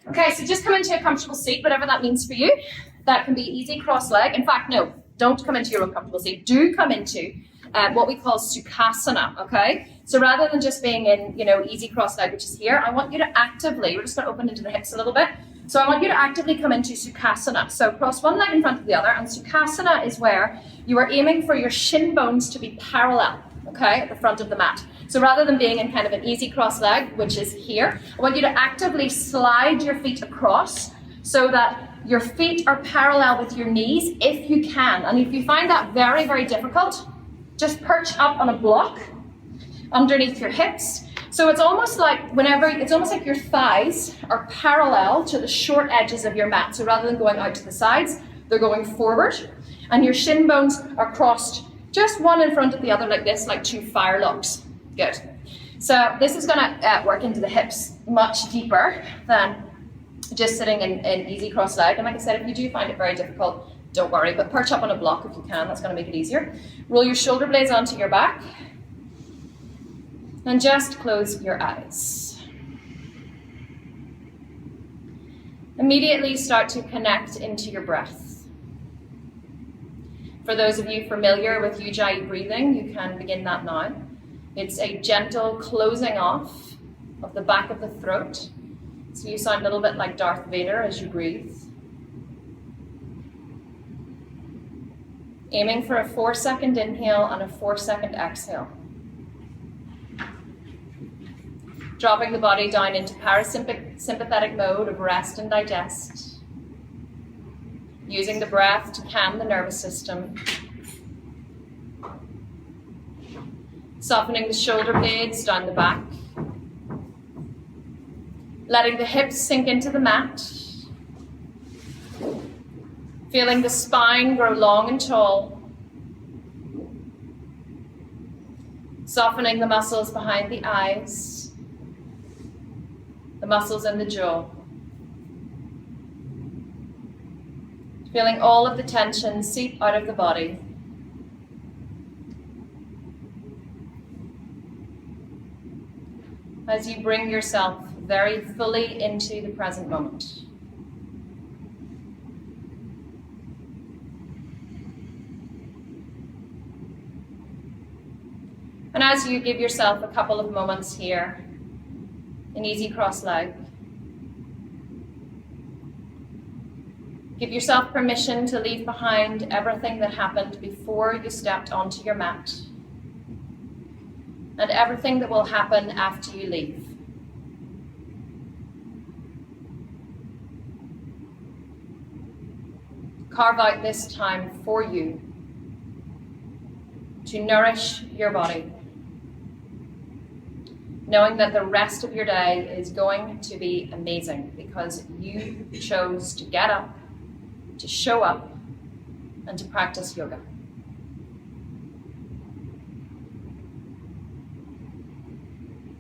Okay, so just come into a comfortable seat, whatever that means for you. That can be easy cross leg. In fact, no, don't come into your uncomfortable seat. Do come into what we call Sukhasana, okay? So rather than just being in, easy cross leg, which is here, I want you to actively, we're just going to open into the hips a little bit. So I want you to actively come into Sukhasana. So cross one leg in front of the other, and Sukhasana is where you are aiming for your shin bones to be parallel, okay, at the front of the mat. So rather than being in kind of an easy cross leg, which is here, I want you to actively slide your feet across so that your feet are parallel with your knees if you can. And if you find that very, very difficult, just perch up on a block underneath your hips. So it's almost like your thighs are parallel to the short edges of your mat. So rather than going out to the sides, they're going forward. And your shin bones are crossed just one in front of the other like this, like two firelocks. Good. So this is going to work into the hips much deeper than just sitting in easy cross leg. And like I said, if you do find it very difficult, don't worry, but perch up on a block if you can. That's going to make it easier. Roll your shoulder blades onto your back. And just close your eyes. Immediately start to connect into your breath. For those of you familiar with Ujjayi breathing, you can begin that now. It's a gentle closing off of the back of the throat. So you sound a little bit like Darth Vader as you breathe. Aiming for a 4-second inhale and a 4-second exhale. Dropping the body down into parasympathetic mode of rest and digest. Using the breath to calm the nervous system. Softening the shoulder blades down the back. Letting the hips sink into the mat. Feeling the spine grow long and tall. Softening the muscles behind the eyes. The muscles in the jaw. Feeling all of the tension seep out of the body. As you bring yourself very fully into the present moment. And as you give yourself a couple of moments here, an easy cross leg, give yourself permission to leave behind everything that happened before you stepped onto your mat, and everything that will happen after you leave. Carve out this time for you to nourish your body, knowing that the rest of your day is going to be amazing because you chose to get up, to show up, and to practice yoga.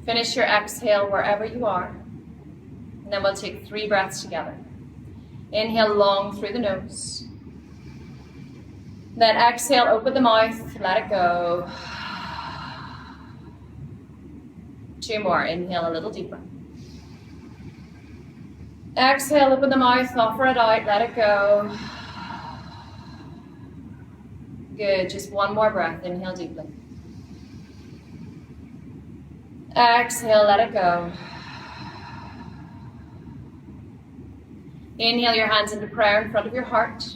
Finish your exhale wherever you are, and then we'll take 3 breaths together. Inhale long through the nose. Then exhale, open the mouth, let it go. 2 more, inhale a little deeper. Exhale, open the mouth, offer it out, let it go. Good, just 1 more breath, inhale deeply. Exhale, let it go. Inhale your hands into prayer in front of your heart.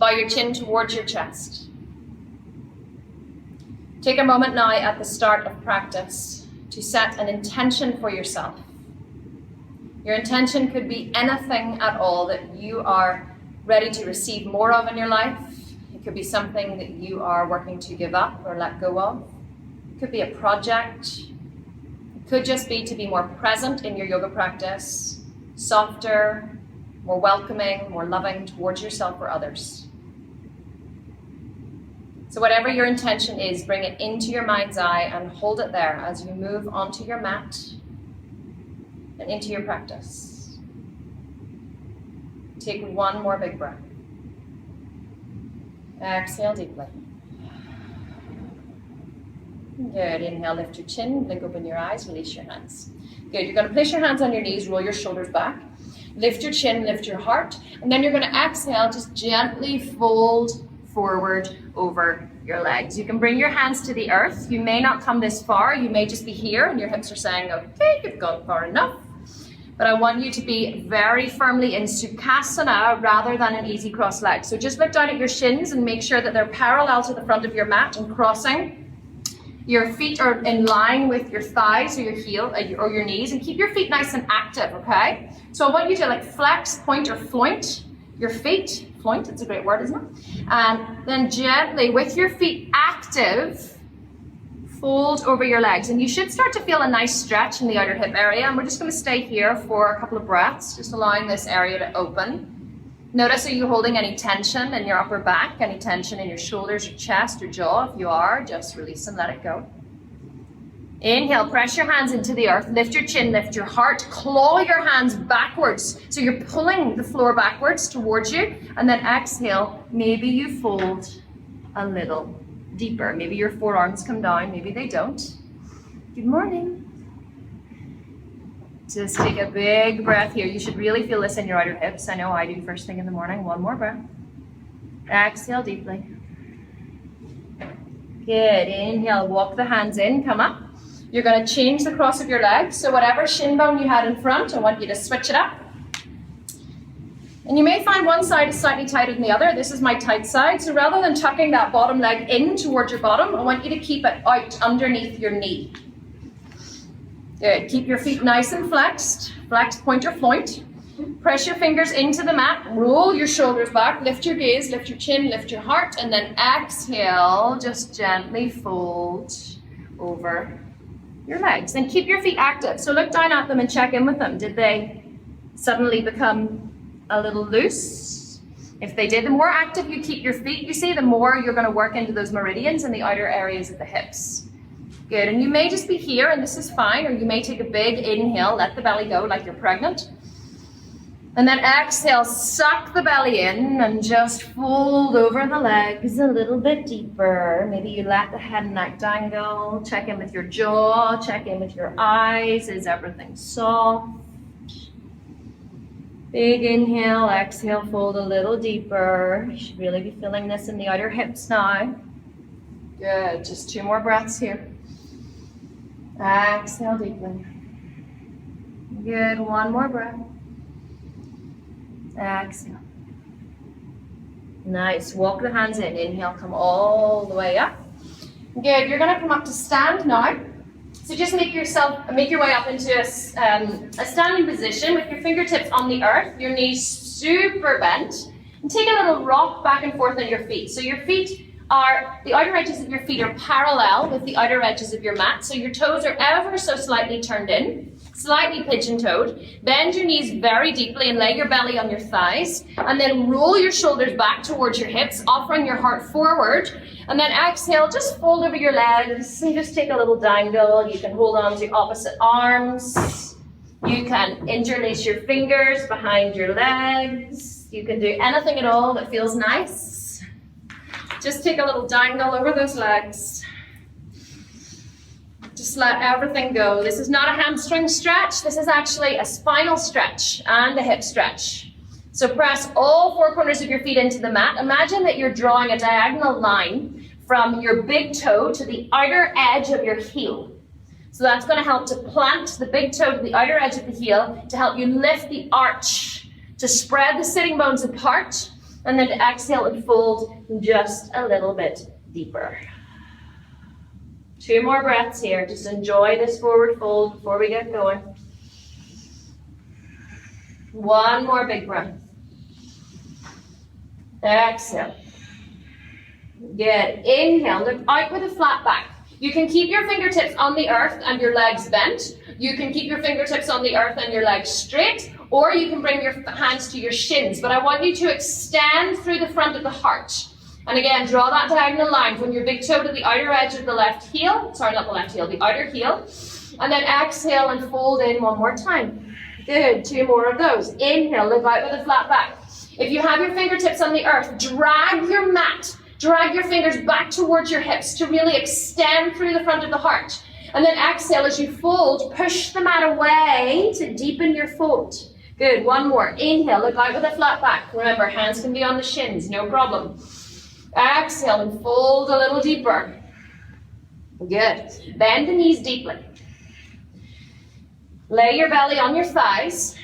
Bow your chin towards your chest. Take a moment now at the start of practice to set an intention for yourself. Your intention could be anything at all that you are ready to receive more of in your life. It could be something that you are working to give up or let go of. It could be a project. It could just be to be more present in your yoga practice, softer, more welcoming, more loving towards yourself or others. So whatever your intention is, bring it into your mind's eye and hold it there as you move onto your mat and into your practice. Take 1 more big breath. Exhale deeply. Good. Inhale, lift your chin, blink open your eyes, release your hands. Good. You're going to place your hands on your knees, roll your shoulders back. Lift your chin, lift your heart. And then you're going to exhale, just gently fold forward over your legs. You can bring your hands to the earth. You may not come this far. You may just be here and your hips are saying, okay, you've gone far enough. But I want you to be very firmly in Sukhasana rather than an easy cross leg. So just look down at your shins and make sure that they're parallel to the front of your mat and crossing. Your feet are in line with your thighs or your heel or your knees, and keep your feet nice and active, okay? So I want you to like flex, point or floint your feet. Floint, it's a great word, isn't it? And then gently, with your feet active, fold over your legs. And you should start to feel a nice stretch in the outer hip area. And we're just going to stay here for a couple of breaths, just allowing this area to open. Notice, are you holding any tension in your upper back, any tension in your shoulders, your chest, or jaw? If you are, just release and let it go. Inhale, press your hands into the earth, lift your chin, lift your heart, claw your hands backwards. So you're pulling the floor backwards towards you. And then exhale, maybe you fold a little deeper. Maybe your forearms come down, maybe they don't. Good morning. Just take a big breath here. You should really feel this in your outer hips. I know I do first thing in the morning. One more breath. Exhale deeply. Good. Inhale, walk the hands in, come up. You're going to change the cross of your legs. So whatever shin bone you had in front, I want you to switch it up. And you may find one side is slightly tighter than the other. This is my tight side. So rather than tucking that bottom leg in towards your bottom, I want you to keep it out underneath your knee. Good. Keep your feet nice and flexed. Flex, point or floint. Press your fingers into the mat. Roll your shoulders back. Lift your gaze, lift your chin, lift your heart. And then exhale, just gently fold over your legs. And keep your feet active. So look down at them and check in with them. Did they suddenly become a little loose? If they did, the more active you keep your feet, you see, the more you're going to work into those meridians in the outer areas of the hips. Good. And you may just be here, and this is fine, or you may take a big inhale, let the belly go like you're pregnant. And then exhale, suck the belly in and just fold over the legs a little bit deeper. Maybe you let the head and neck dangle. Check in with your jaw, check in with your eyes. Is everything soft? Big inhale, exhale, fold a little deeper. You should really be feeling this in the outer hips now. Good, just 2 more breaths here. Exhale deeply. Good, 1 more breath. Exhale. Nice, walk the hands in. Inhale, come all the way up. Good, you're gonna come up to stand now. So just make your way up into a standing position with your fingertips on the earth, your knees super bent, and take a little rock back and forth on your feet. So your feet are, the outer edges of your feet are parallel with the outer edges of your mat. So your toes are ever so slightly turned in, slightly pigeon-toed. Bend your knees very deeply and lay your belly on your thighs. And then roll your shoulders back towards your hips, offering your heart forward. And then exhale, just fold over your legs and just take a little dangle. You can hold on to opposite arms. You can interlace your fingers behind your legs. You can do anything at all that feels nice. Just take a little dangle over those legs. Just let everything go. This is not a hamstring stretch. This is actually a spinal stretch and a hip stretch. So press all 4 corners of your feet into the mat. Imagine that you're drawing a diagonal line from your big toe to the outer edge of your heel. So that's going to help to plant the big toe to the outer edge of the heel to help you lift the arch, to spread the sitting bones apart, and then to exhale and fold just a little bit deeper. 2 more breaths here. Just enjoy this forward fold before we get going. 1 more big breath. Exhale. Good. Inhale. Look out with a flat back. You can keep your fingertips on the earth and your legs bent. You can keep your fingertips on the earth and your legs straight, or you can bring your hands to your shins. But I want you to extend through the front of the heart. And again, draw that diagonal line from your big toe to the outer edge of the left heel. Sorry, not the left heel, the outer heel. And then exhale and fold in 1 more time. Good. 2 more of those. Inhale. Look out with a flat back. If you have your fingertips on the earth, drag your mat. Drag your fingers back towards your hips to really extend through the front of the heart. And then exhale as you fold, push the mat away to deepen your fold. Good, one more. Inhale, look out with a flat back. Remember, hands can be on the shins, no problem. Exhale and fold a little deeper. Good. Bend the knees deeply. Lay your belly on your thighs.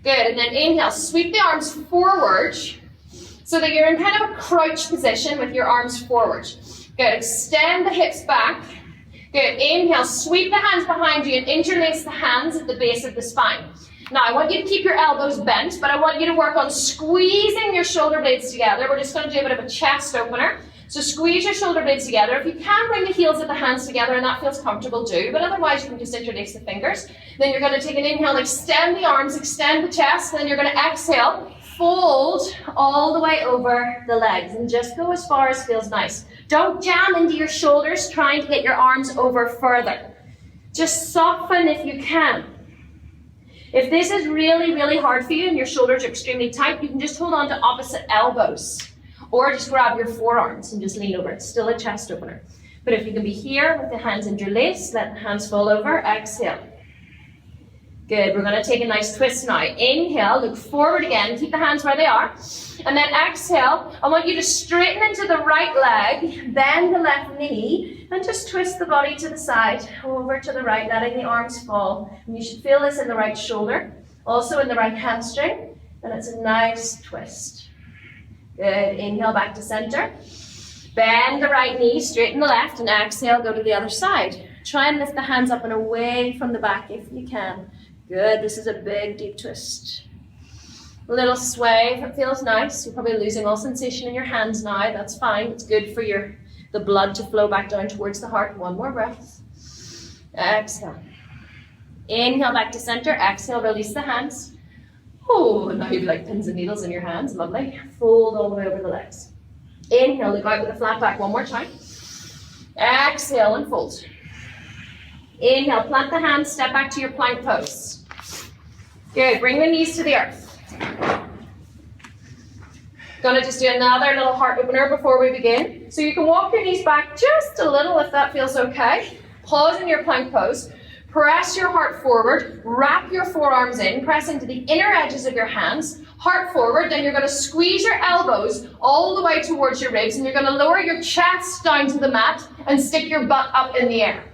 Good, and then inhale, sweep the arms forward so that you're in kind of a crouch position with your arms forward. Good, extend the hips back. Good, inhale, sweep the hands behind you and interlace the hands at the base of the spine. Now, I want you to keep your elbows bent, but I want you to work on squeezing your shoulder blades together. We're just going to do a bit of a chest opener. So squeeze your shoulder blades together. If you can bring the heels of the hands together and that feels comfortable, do. But otherwise, you can just interlace the fingers. Then you're going to take an inhale, extend the arms, extend the chest. Then you're going to exhale, fold all the way over the legs. And just go as far as feels nice. Don't jam into your shoulders trying to get your arms over further. Just soften if you can. If this is really, really hard for you and your shoulders are extremely tight, you can just hold on to opposite elbows. Or just grab your forearms and just lean over. It's still a chest opener. But if you can be here with the hands interlaced, let the hands fall over. Exhale. Good. We're going to take a nice twist now. Inhale, look forward again. Keep the hands where they are. And then exhale. I want you to straighten into the right leg, bend the left knee, and just twist the body to the side, over to the right, letting the arms fall. And you should feel this in the right shoulder, also in the right hamstring. And it's a nice twist. Good, inhale back to center. Bend the right knee, straighten the left, and exhale, go to the other side. Try and lift the hands up and away from the back if you can. Good, this is a big deep twist. A little sway if it feels nice. You're probably losing all sensation in your hands now, that's fine. It's good for the blood to flow back down towards the heart. One more breath. Exhale. Inhale back to center, exhale, release the hands. Oh, now you've like pins and needles in your hands, lovely. Fold all the way over the legs. Inhale, look out with a flat back one more time. Exhale and fold. Inhale, plant the hands, step back to your plank pose. Good, bring the knees to the earth. Gonna just do another little heart opener before we begin. So you can walk your knees back just a little if that feels okay. Pause in your plank pose. Press your heart forward, wrap your forearms in, press into the inner edges of your hands, heart forward, then you're going to squeeze your elbows all the way towards your ribs and you're going to lower your chest down to the mat and stick your butt up in the air.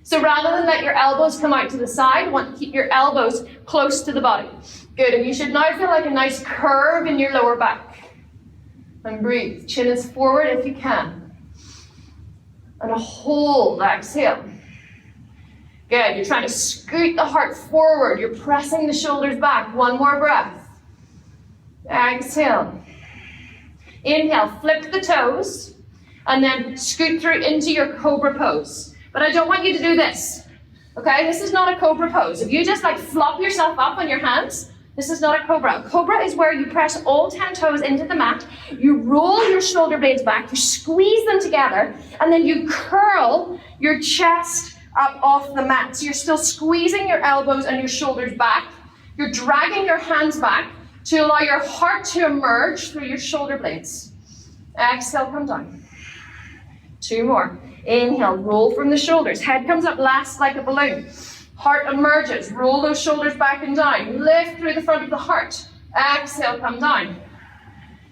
So rather than let your elbows come out to the side, want to keep your elbows close to the body. Good, and you should now feel like a nice curve in your lower back. And breathe, chin is forward if you can. And a hold, exhale. Good, you're trying to scoot the heart forward. You're pressing the shoulders back. One more breath. Exhale. Inhale, flip the toes, and then scoot through into your cobra pose. But I don't want you to do this, okay? This is not a cobra pose. If you just like flop yourself up on your hands, this is not a cobra. Cobra is where you press all 10 toes into the mat, you roll your shoulder blades back, you squeeze them together, and then you curl your chest up off the mat. So you're still squeezing your elbows and your shoulders back. You're dragging your hands back to allow your heart to emerge through your shoulder blades. Exhale, come down. Two more. Inhale, roll from the shoulders. Head comes up last like a balloon. Heart emerges. Roll those shoulders back and down. Lift through the front of the heart. Exhale, come down.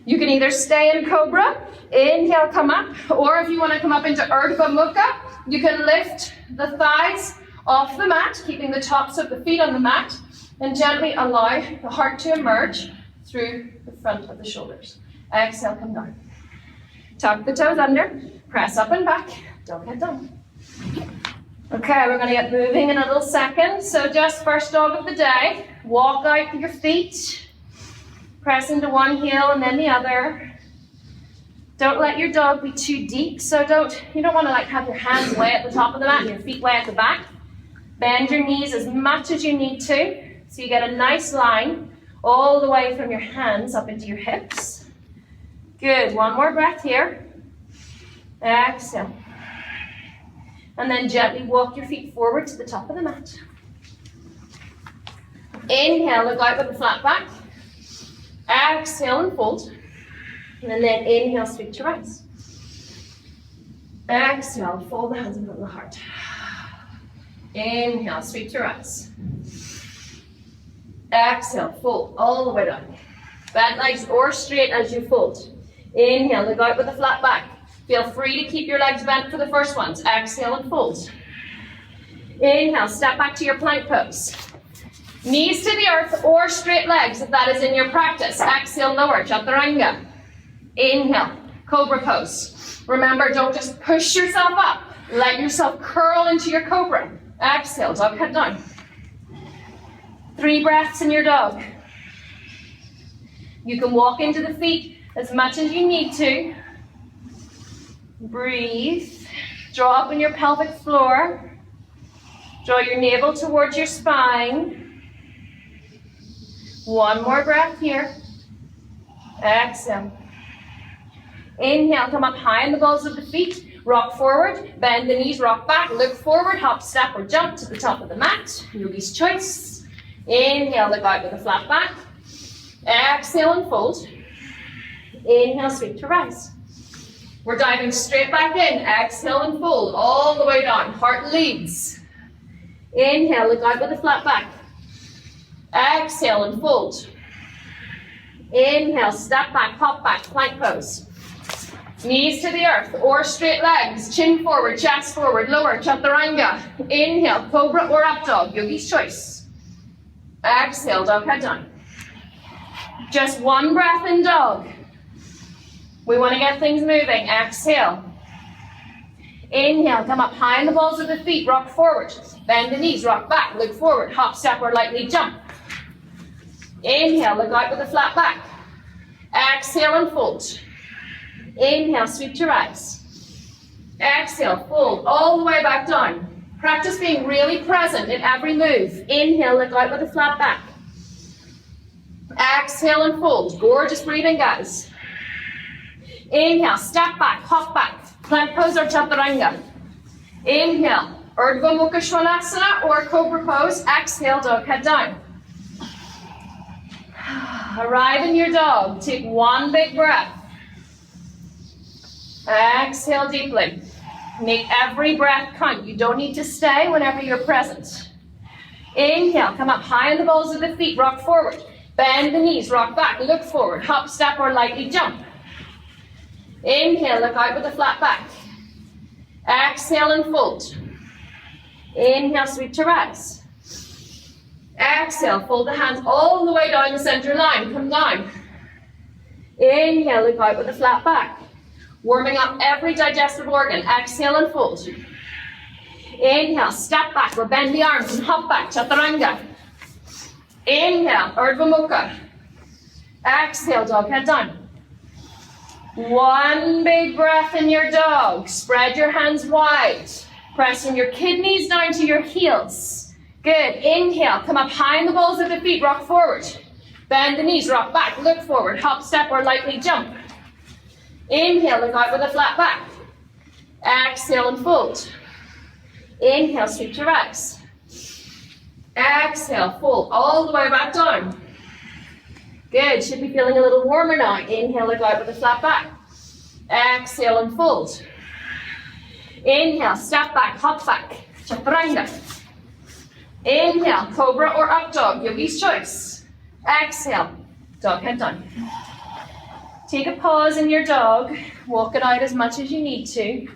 You can either stay in cobra, inhale, come up, or if you want to come up into Urdhva Mukha, you can lift the thighs off the mat, keeping the tops of the feet on the mat, and gently allow the heart to emerge through the front of the shoulders. Exhale, come down. Tuck the toes under, press up and back, don't get down. Okay, we're going to get moving in a little second. So just first dog of the day, walk out your feet, press into one heel and then the other. Don't let your dog be too deep, so you don't want to like have your hands way at the top of the mat and your feet way at the back. Bend your knees as much as you need to, so you get a nice line all the way from your hands up into your hips. Good, one more breath here. Exhale. And then gently walk your feet forward to the top of the mat. Inhale, look out with the flat back. Exhale and fold. And then inhale, sweep to rise. Exhale, fold the hands in front of the heart. Inhale, sweep to rise. Exhale, fold all the way down. Bend legs or straight as you fold. Inhale, look out with a flat back. Feel free to keep your legs bent for the first ones. Exhale and fold. Inhale, step back to your plank pose. Knees to the earth or straight legs if that is in your practice. Exhale, lower, chaturanga. Inhale, cobra pose. Remember, don't just push yourself up. Let yourself curl into your cobra. Exhale, dog head down. 3 breaths in your dog. You can walk into the feet as much as you need to. Breathe. Draw up in your pelvic floor. Draw your navel towards your spine. 1 more breath here. Exhale. Inhale, come up high in the balls of the feet. Rock forward, bend the knees, rock back, look forward, hop, step, or jump to the top of the mat. Yogi's choice. Inhale, look out with a flat back. Exhale and fold. Inhale, sweep to rise. We're diving straight back in. Exhale and fold all the way down. Heart leads. Inhale, look out with a flat back. Exhale and fold. Inhale, step back, hop back, plank pose. Knees to the earth or straight legs. Chin forward, chest forward, lower, chaturanga. Inhale, cobra or up dog, yogi's choice. Exhale, dog head down. Just 1 breath in dog. We want to get things moving. Exhale. Inhale, come up high in the balls of the feet, rock forward. Bend the knees, rock back, look forward, hop, step, or lightly jump. Inhale, look out with a flat back. Exhale and fold. Inhale, sweep to rise. Exhale, fold all the way back down. Practice being really present in every move. Inhale, look out with a flat back. Exhale and fold. Gorgeous breathing, guys. Inhale, step back, hop back. Plank pose or chaturanga. Inhale, Urdhva Mukha Svanasana or cobra pose. Exhale, dog head down. Arrive in your dog. Take 1 big breath. Exhale deeply. Make every breath count. You don't need to stay whenever you're present. Inhale, come up high in the balls of the feet, rock forward. Bend the knees, rock back, look forward, hop, step, or lightly jump. Inhale, look out with a flat back. Exhale and fold. Inhale, sweep to rise. Exhale, fold the hands all the way down the center line. Come down. Inhale, look out with a flat back. Warming up every digestive organ. Exhale and fold. Inhale, step back or bend the arms and hop back, chaturanga. Inhale, Urdhva Mukha. Exhale, dog head down. 1 big breath in your dog. Spread your hands wide. Pressing your kidneys down to your heels. Good. Inhale, come up high in the balls of the feet, rock forward. Bend the knees, rock back, look forward, hop, step, or lightly jump. Inhale, look out with a flat back. Exhale and fold. Inhale, sweep to rise. Exhale, fold all the way back down. Good, should be feeling a little warmer now. Inhale, look out with a flat back. Exhale and fold. Inhale, step back, hop back, chaturanga. Inhale, cobra or up dog, yogi's choice. Exhale, dog head down. Take a pause in your dog, walk it out as much as you need to.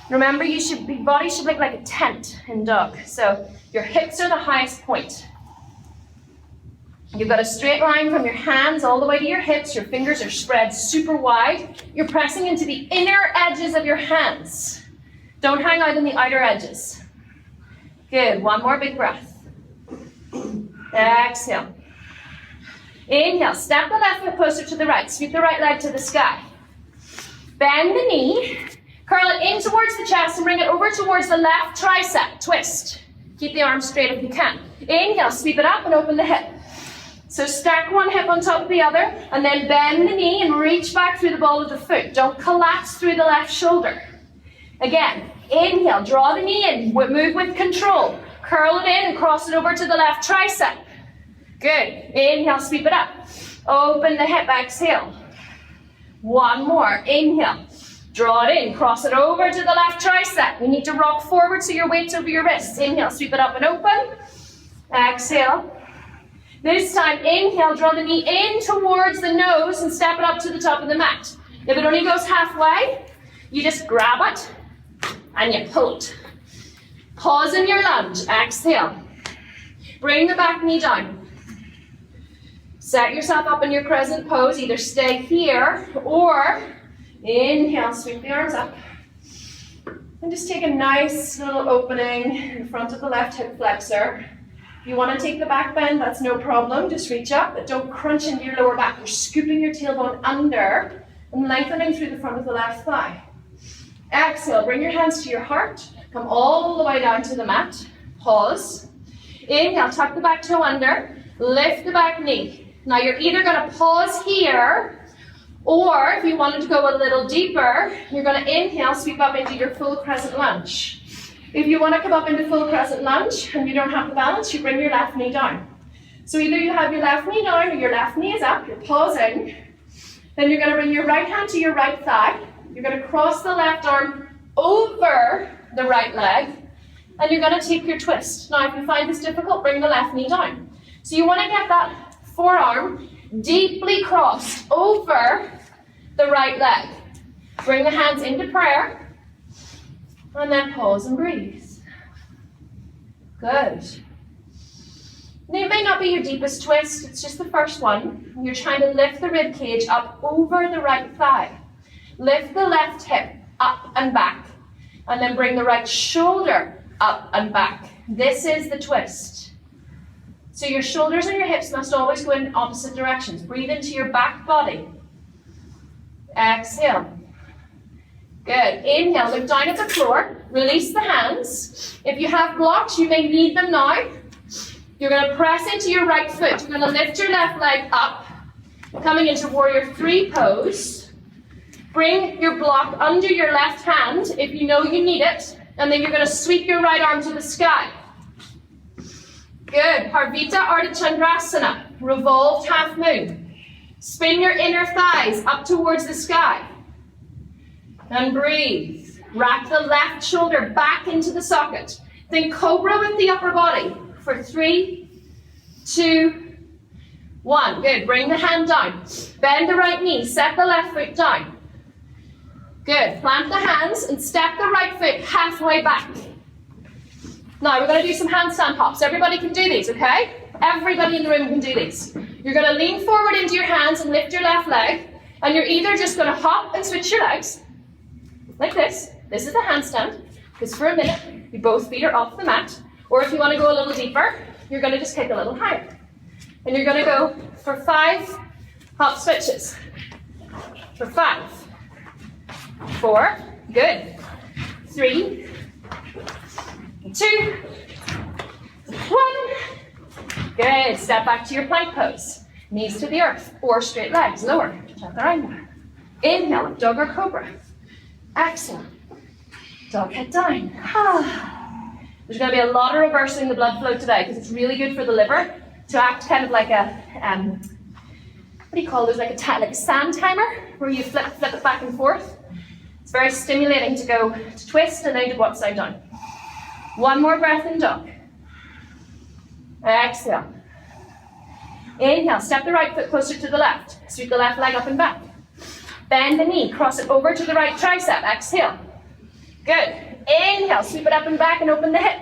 Remember, your body should look like a tent in dog. So your hips are the highest point. You've got a straight line from your hands all the way to your hips. Your fingers are spread super wide. You're pressing into the inner edges of your hands. Don't hang out in the outer edges. Good, 1 more big breath. Exhale. Inhale, step the left foot closer to the right. Sweep the right leg to the sky. Bend the knee. Curl it in towards the chest and bring it over towards the left tricep. Twist. Keep the arms straight if you can. Inhale, sweep it up and open the hip. So stack 1 hip on top of the other and then bend the knee and reach back through the ball of the foot. Don't collapse through the left shoulder. Again, inhale, draw the knee in, move with control. Curl it in and cross it over to the left tricep. Good. Inhale, sweep it up. Open the hip, exhale. 1 more. Inhale. Draw it in, cross it over to the left tricep. We need to rock forward so your weight's over your wrists. Inhale, sweep it up and open. Exhale. This time, inhale, draw the knee in towards the nose and step it up to the top of the mat. If it only goes halfway, you just grab it and you pull it. Pause in your lunge, exhale. Bring the back knee down. Set yourself up in your crescent pose, either stay here or inhale, sweep the arms up. And just take a nice little opening in front of the left hip flexor. If you want to take the back bend, that's no problem. Just reach up, but don't crunch into your lower back. You're scooping your tailbone under and lengthening through the front of the left thigh. Exhale, bring your hands to your heart. Come all the way down to the mat. Pause. Inhale, tuck the back toe under. Lift the back knee. Now you're either going to pause here, or if you wanted to go a little deeper, you're going to inhale, sweep up into your full crescent lunge. If you want to come up into full crescent lunge and you don't have the balance, you bring your left knee down. So either you have your left knee down or your left knee is up, you're pausing. Then you're going to bring your right hand to your right thigh. You're going to cross the left arm over the right leg, and you're going to take your twist. Now, if you find this difficult, bring the left knee down. So you want to get that forearm deeply crossed over the right leg. Bring the hands into prayer, and then pause and breathe. Good. Now, it may not be your deepest twist, it's just the first one. You're trying to lift the rib cage up over the right thigh. Lift the left hip up and back, and then bring the right shoulder up and back. This is the twist. So your shoulders and your hips must always go in opposite directions. Breathe into your back body. Exhale. Good. Inhale, look down at the floor. Release the hands. If you have blocks, you may need them now. You're going to press into your right foot. You're going to lift your left leg up, coming into warrior three pose. Bring your block under your left hand if you know you need it, and then you're going to sweep your right arm to the sky. Good. Parvita Ardha Chandrasana, revolved half moon. Spin your inner thighs up towards the sky. And breathe. Rack the left shoulder back into the socket. Then cobra with the upper body for 3, 2, 1. Good. Bring the hand down. Bend the right knee. Set the left foot down. Good. Plant the hands and step the right foot halfway back. Now we're going to do some handstand hops. Everybody can do these, okay? Everybody in the room can do these. You're going to lean forward into your hands and lift your left leg. And you're either just going to hop and switch your legs, like this. This is the handstand, because for a minute, you both feet are off the mat. Or if you want to go a little deeper, you're going to just kick a little higher. And you're going to go for 5 hop switches. For 5, 4, good. 3, 2, 1. Good. Step back to your plank pose. Knees to the earth, or straight legs, lower. Turn around. Inhale, dog or cobra. Exhale, dog head down. There's going to be a lot of reversing the blood flow today because it's really good for the liver to act kind of like a, what do you call those, like a sand timer, where you flip it back and forth. It's very stimulating to go to twist and then to go upside down. One more breath in dog. Exhale. Inhale, step the right foot closer to the left. Sweep the left leg up and back. Bend the knee, cross it over to the right tricep. Exhale. Good. Inhale, sweep it up and back and open the hip.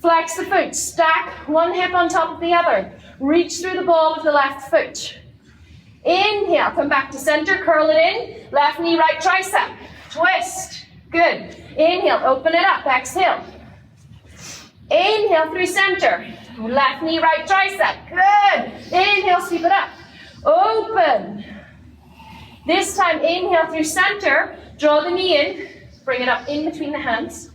Flex the foot, stack one hip on top of the other. Reach through the ball of the left foot. Inhale, come back to center, curl it in. Left knee, right tricep. Twist. Good. Inhale, open it up. Exhale. Inhale through center. Left knee, right tricep. Good. Inhale, sweep it up. Open. This time, inhale through center. Draw the knee in. Bring it up in between the hands.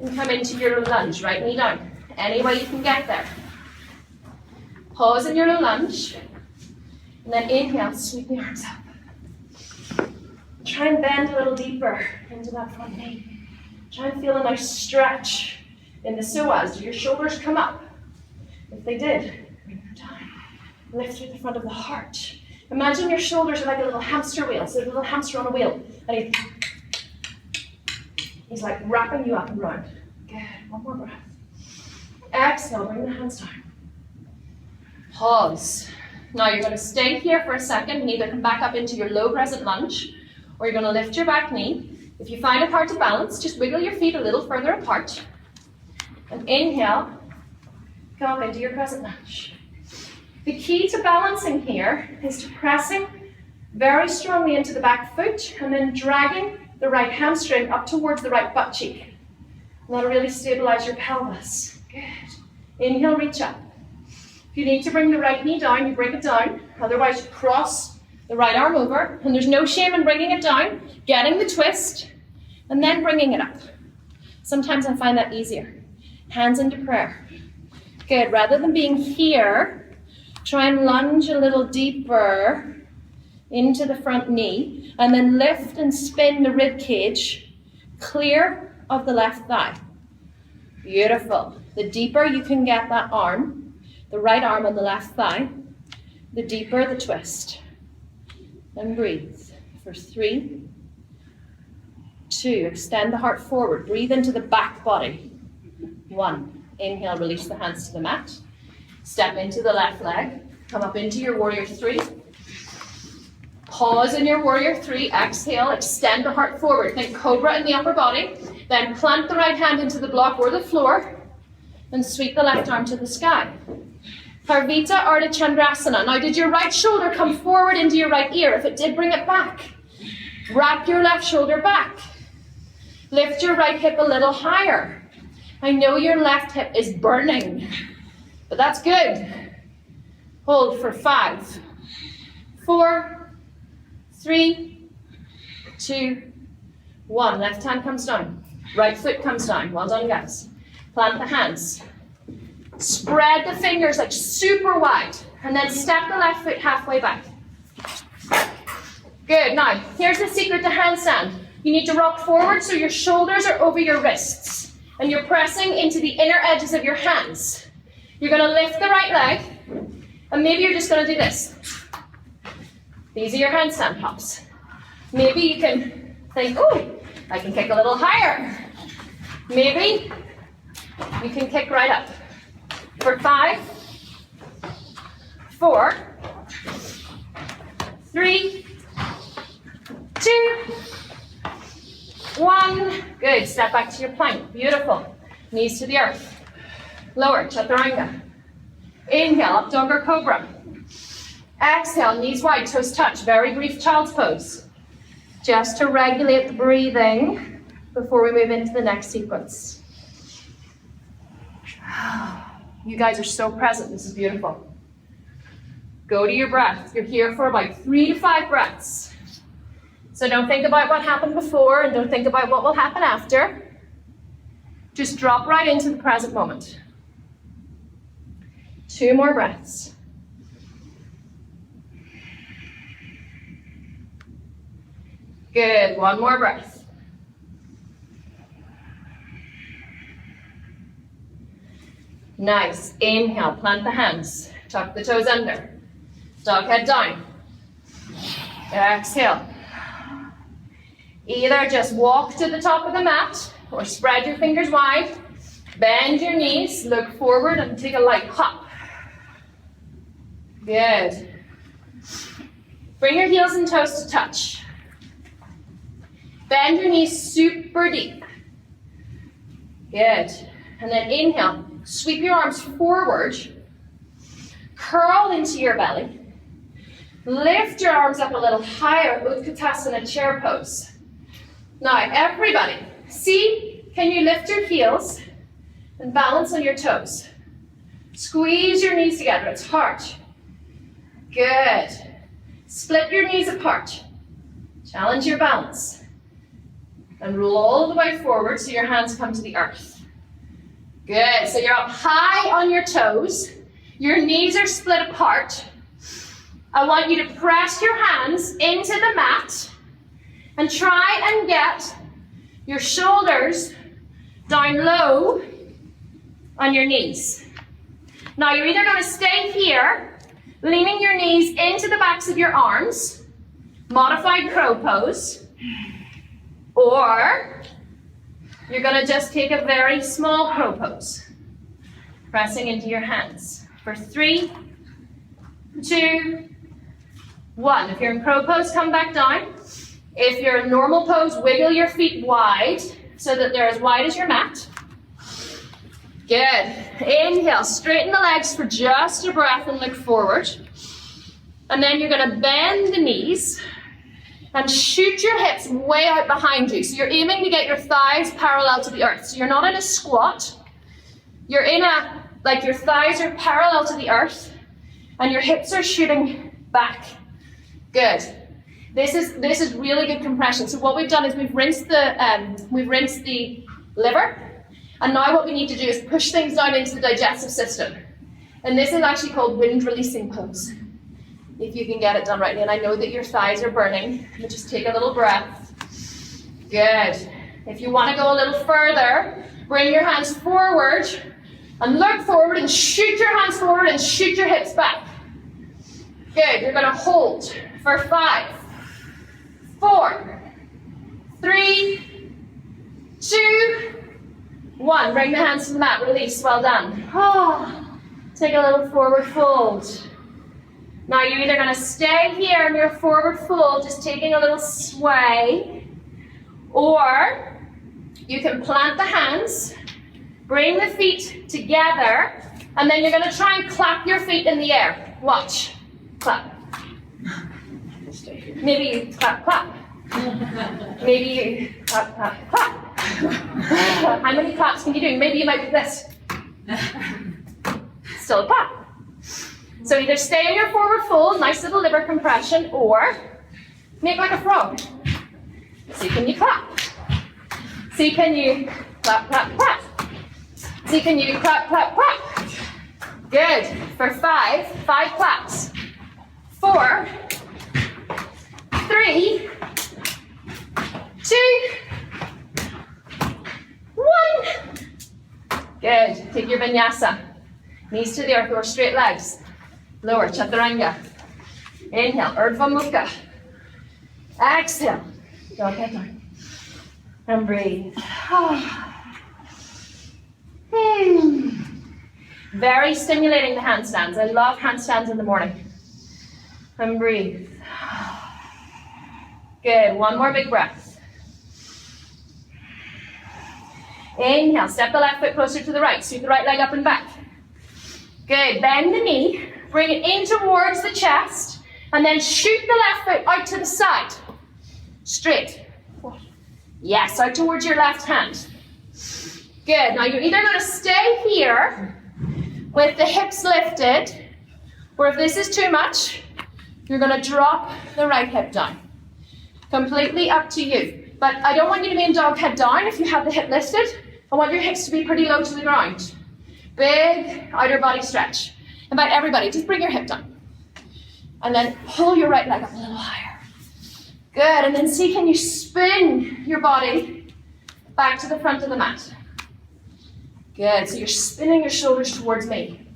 And come into your low lunge. Right knee down. Any way you can get there. Pause in your low lunge. And then inhale, sweep the arms up. Try and bend a little deeper into that front knee. Try and feel a nice stretch in the psoas. Do your shoulders come up? If they did, bring them down. Lift through the front of the heart. Imagine your shoulders are like a little hamster wheel. So there's a little hamster on a wheel. And he's like wrapping you up and round. Good. One more breath. Exhale, bring the hands down. Pause. Now you're going to stay here for a second and either come back up into your low crescent lunge, or you're going to lift your back knee. If you find it hard to balance, just wiggle your feet a little further apart. And inhale, come up into your crescent lunge. The key to balancing here is to pressing very strongly into the back foot and then dragging the right hamstring up towards the right butt cheek. And that'll really stabilize your pelvis. Good. Inhale, reach up. If you need to bring the right knee down, you bring it down. Otherwise, you cross the right arm over. And there's no shame in bringing it down, getting the twist, and then bringing it up. Sometimes I find that easier. Hands into prayer. Good. Rather than being here, try and lunge a little deeper into the front knee, and then lift and spin the rib cage clear of the left thigh. Beautiful. The deeper you can get that arm, the right arm on the left thigh, the deeper the twist. And breathe for 3, 2, extend the heart forward, breathe into the back body. 1, inhale, release the hands to the mat. Step into the left leg, come up into your warrior 3. Pause in your warrior 3, exhale, extend the heart forward. Think cobra in the upper body, then plant the right hand into the block or the floor, and sweep the left arm to the sky. Parvita Ardha Chandrasana. Now, did your right shoulder come forward into your right ear? If it did, bring it back. Wrap your left shoulder back. Lift your right hip a little higher. I know your left hip is burning, but that's good. Hold for 5, 4, 3, 2, 1. Left hand comes down. Right foot comes down. Well done, guys. Plant the hands. Spread the fingers like super wide, and then step the left foot halfway back. Good. Now, here's the secret to handstand. You need to rock forward so your shoulders are over your wrists, and you're pressing into the inner edges of your hands. You're going to lift the right leg, and maybe you're just going to do this. These are your handstand hops. Maybe you can think, oh, I can kick a little higher. Maybe you can kick right up. For 5, 4, 3, 2, 1. Good. Step back to your plank. Beautiful. Knees to the earth. Lower, chaturanga. Inhale, up dog or cobra. Exhale, knees wide, toes touch. Very brief child's pose. Just to regulate the breathing before we move into the next sequence. You guys are so present. This is beautiful. Go to your breath. You're here for about 3 to 5 breaths. So don't think about what happened before and don't think about what will happen after. Just drop right into the present moment. 2 more breaths. Good. 1 more breath. Nice. Inhale, plant the hands. Tuck the toes under. Dog head down. Exhale. Either just walk to the top of the mat or spread your fingers wide. Bend your knees, look forward and take a light hop. Good. Bring your heels and toes to touch. Bend your knees super deep. Good. And then inhale. Sweep your arms forward, curl into your belly, lift your arms up a little higher, Utkatasana chair pose. Now everybody, see, can you lift your heels and balance on your toes? Squeeze your knees together, it's hard. Good. Split your knees apart. Challenge your balance. And roll all the way forward so your hands come to the earth. Good, so you're up high on your toes, your knees are split apart. I want you to press your hands into the mat and try and get your shoulders down low on your knees. Now you're either going to stay here, leaning your knees into the backs of your arms, modified crow pose, or you're going to just take a very small crow pose, pressing into your hands. For 3, 2, 1. If you're in crow pose, come back down. If you're in normal pose, wiggle your feet wide so that they're as wide as your mat. Good. Inhale, straighten the legs for just a breath and look forward. And then you're going to bend the knees and shoot your hips way out behind you. So you're aiming to get your thighs parallel to the earth. So you're not in a squat. You're in a, like your thighs are parallel to the earth and your hips are shooting back. Good. This is really good compression. So what we've done is we've rinsed the liver, and now what we need to do is push things down into the digestive system. And this is actually called wind releasing pose, if you can get it done right. And I know that your thighs are burning, but just take a little breath. Good. If you want to go a little further, bring your hands forward and look forward and shoot your hands forward and shoot your hips back. Good. You're going to hold for 5, 4, 3, 2, 1. Bring the hands to the mat. Release. Well done. Oh, take a little forward fold. Now you're either going to stay here in your forward fold, just taking a little sway, or you can plant the hands, bring the feet together, and then you're going to try and clap your feet in the air. Watch. Clap. Maybe you clap, clap. Maybe you clap, clap, clap. How many claps can you do? Maybe you might do this. Still a clap. So either stay in your forward fold, nice little liver compression, or make like a frog. See, can you clap? See, can you clap, clap, clap? See, can you clap, clap, clap? Good. For 5 claps. 4, 3, 2, 1. Good. Take your vinyasa. Knees to the earth or straight legs. Lower, chaturanga. Inhale, Urdhva Mukha. Exhale. Go head down. And breathe. Very stimulating the handstands. I love handstands in the morning. And breathe. Good. One more big breath. Inhale. Step the left foot closer to the right. Sweep the right leg up and back. Good. Bend the knee. Bring it in towards the chest. And then shoot the left foot out to the side. Straight. Yes, out towards your left hand. Good. Now you're either going to stay here with the hips lifted, or if this is too much, you're going to drop the right hip down. Completely up to you. But I don't want you to be in dog head down if you have the hip lifted. I want your hips to be pretty low to the ground. Big outer body stretch. Invite everybody, just bring your hip down. And then pull your right leg up a little higher. Good, and then see, can you spin your body back to the front of the mat? Good, so you're spinning your shoulders towards me.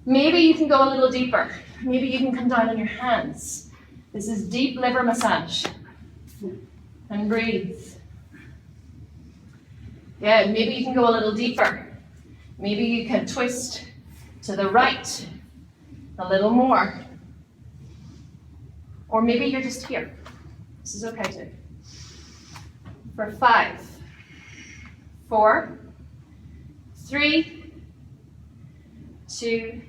Maybe you can go a little deeper. Maybe you can come down on your hands. This is deep liver massage. And breathe. Good, maybe you can go a little deeper. Maybe you can twist to the right a little more. Or maybe you're just here. This is okay too. For 5, 4, 3, 2,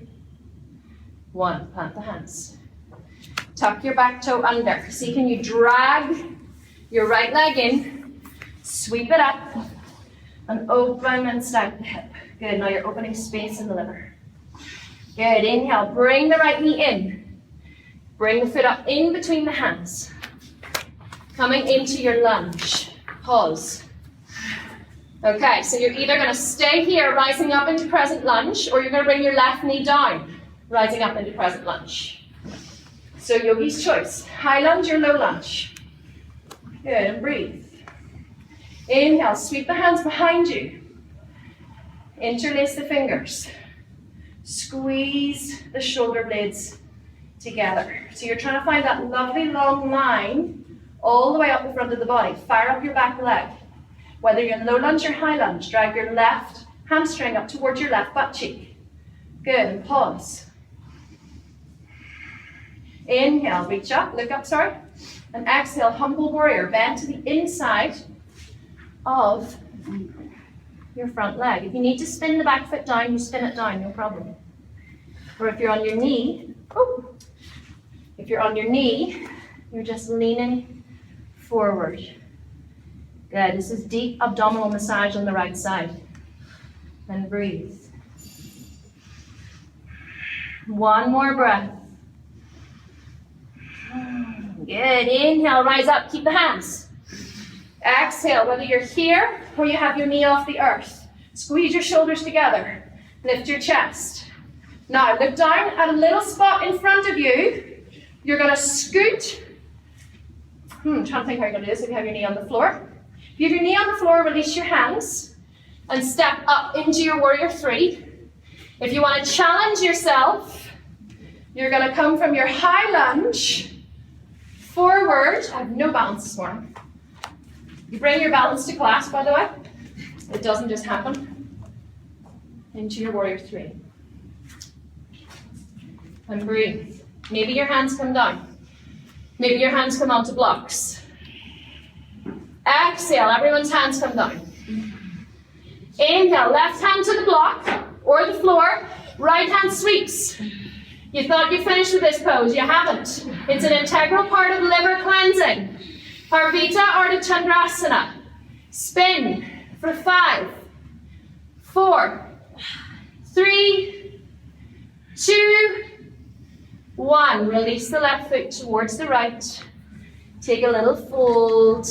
1. Plant the hands. Tuck your back toe under. See, can you drag your right leg in, sweep it up, and open and stack the hip. Good, now you're opening space in the liver. Good, inhale, bring the right knee in. Bring the foot up in between the hands. Coming into your lunge. Pause. Okay, so you're either going to stay here, rising up into crescent lunge, or you're going to bring your left knee down, rising up into crescent lunge. So yogi's choice, high lunge or low lunge. Good, and breathe. Inhale, sweep the hands behind you. Interlace the fingers. Squeeze the shoulder blades together. So you're trying to find that lovely long line all the way up the front of the body. Fire up your back leg. Whether you're in low lunge or high lunge, drag your left hamstring up towards your left butt cheek. Good, and pause. Inhale, reach up, look up, sorry. And exhale, humble warrior. Bend to the inside of your front leg. If you need to spin the back foot down, you spin it down, no problem. Or if you're on your knee, you're just leaning forward. Good, this is deep abdominal massage on the right side. And breathe. One more breath. Good, inhale, rise up, keep the hands. Exhale, whether you're here or you have your knee off the earth. Squeeze your shoulders together. Lift your chest. Now, look down at a little spot in front of you. You're going to scoot. Trying to think how you're going to do this if you have your knee on the floor. If you have your knee on the floor, release your hands and step up into your warrior three. If you want to challenge yourself, you're going to come from your high lunge forward. I have no balance this morning. You bring your balance to class, by the way. It doesn't just happen. Into your warrior three. And breathe. Maybe your hands come down. Maybe your hands come onto blocks. Exhale, everyone's hands come down. Inhale, left hand to the block or the floor. Right hand sweeps. You thought you finished with this pose, you haven't. It's an integral part of liver cleansing. Parvita Ardha Chandrasana. Spin for 5, 4, 3, 2, 1. Release the left foot towards the right. Take a little fold.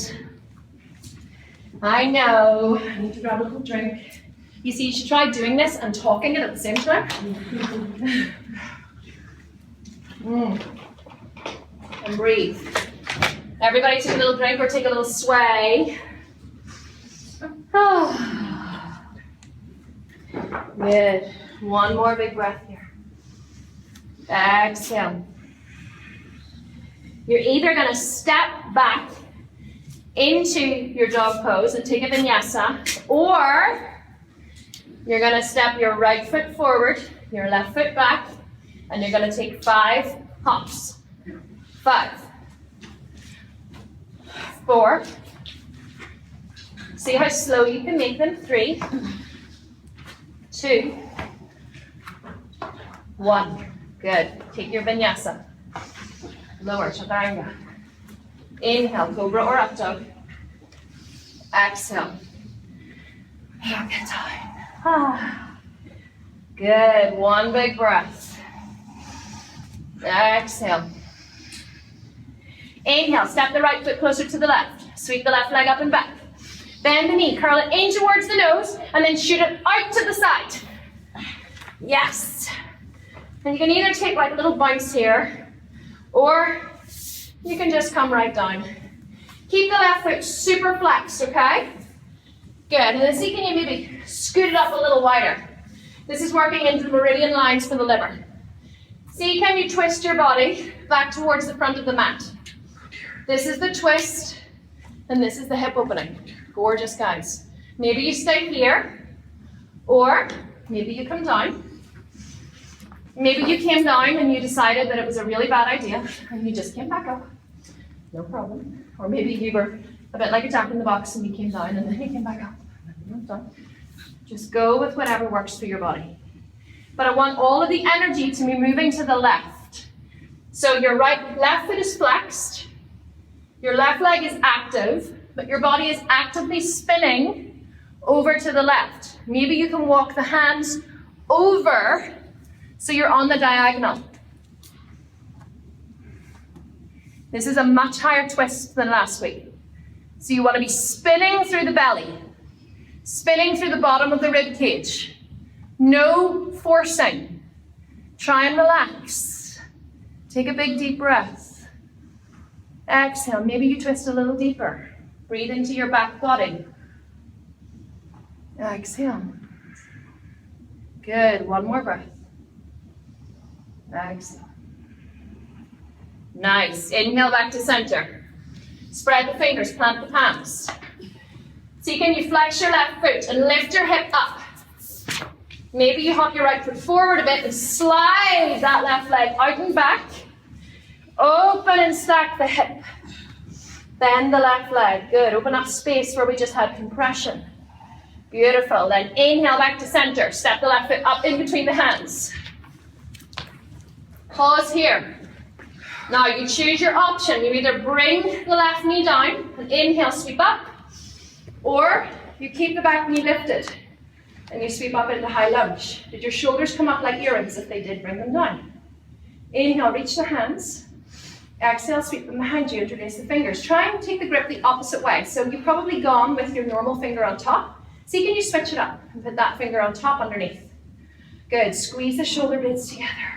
I know, I need to grab a little drink. You see, you should try doing this and talking it at the same time. And breathe. Everybody take a little drink or take a little sway. Good. One more big breath here. Exhale. You're either going to step back into your dog pose and take a vinyasa, or you're going to step your right foot forward, your left foot back, and you're going to take 5 hops. 5, 4. See how slow you can make them. 3, 2, 1. Good. Take your vinyasa. Lower, chaturanga. Inhale, cobra or up dog. Exhale. Look at time. Good. One big breath. Exhale. Inhale, step the right foot closer to the left. Sweep the left leg up and back. Bend the knee, curl it in towards the nose, and then shoot it out to the side. Yes. And you can either take like a little bounce here, or you can just come right down. Keep the left foot super flexed, okay? Good, and then see, can you maybe scoot it up a little wider? This is working into the meridian lines for the liver. See, can you twist your body back towards the front of the mat? This is the twist, and this is the hip opening. Gorgeous, guys. Maybe you stay here, or maybe you come down. Maybe you came down and you decided that it was a really bad idea, and you just came back up. No problem. Or maybe you were a bit like a jack in the box and you came down and then you came back up. Just go with whatever works for your body. But I want all of the energy to be moving to the left. So your left foot is flexed, your left leg is active, but your body is actively spinning over to the left. Maybe you can walk the hands over so you're on the diagonal. This is a much higher twist than last week. So you want to be spinning through the belly, spinning through the bottom of the rib cage. No forcing. Try and relax. Take a big deep breath. Exhale. Maybe you twist a little deeper. Breathe into your back body. Exhale. Good. One more breath. Exhale. Nice. Inhale back to center. Spread the fingers, plant the palms. See, can you flex your left foot and lift your hip up? Maybe you hop your right foot forward a bit and slide that left leg out and back. Open and stack the hip. Bend the left leg. Good. Open up space where we just had compression. Beautiful. Then inhale back to center. Step the left foot up in between the hands. Pause here. Now you choose your option. You either bring the left knee down and inhale, sweep up, or you keep the back knee lifted and you sweep up into high lunge. Did your shoulders come up like earrings? If they did, bring them down. Inhale, reach the hands. Exhale, sweep them behind you, interlace the fingers. Try and take the grip the opposite way. So you've probably gone with your normal finger on top. See, can you switch it up and put that finger on top underneath? Good. Squeeze the shoulder blades together.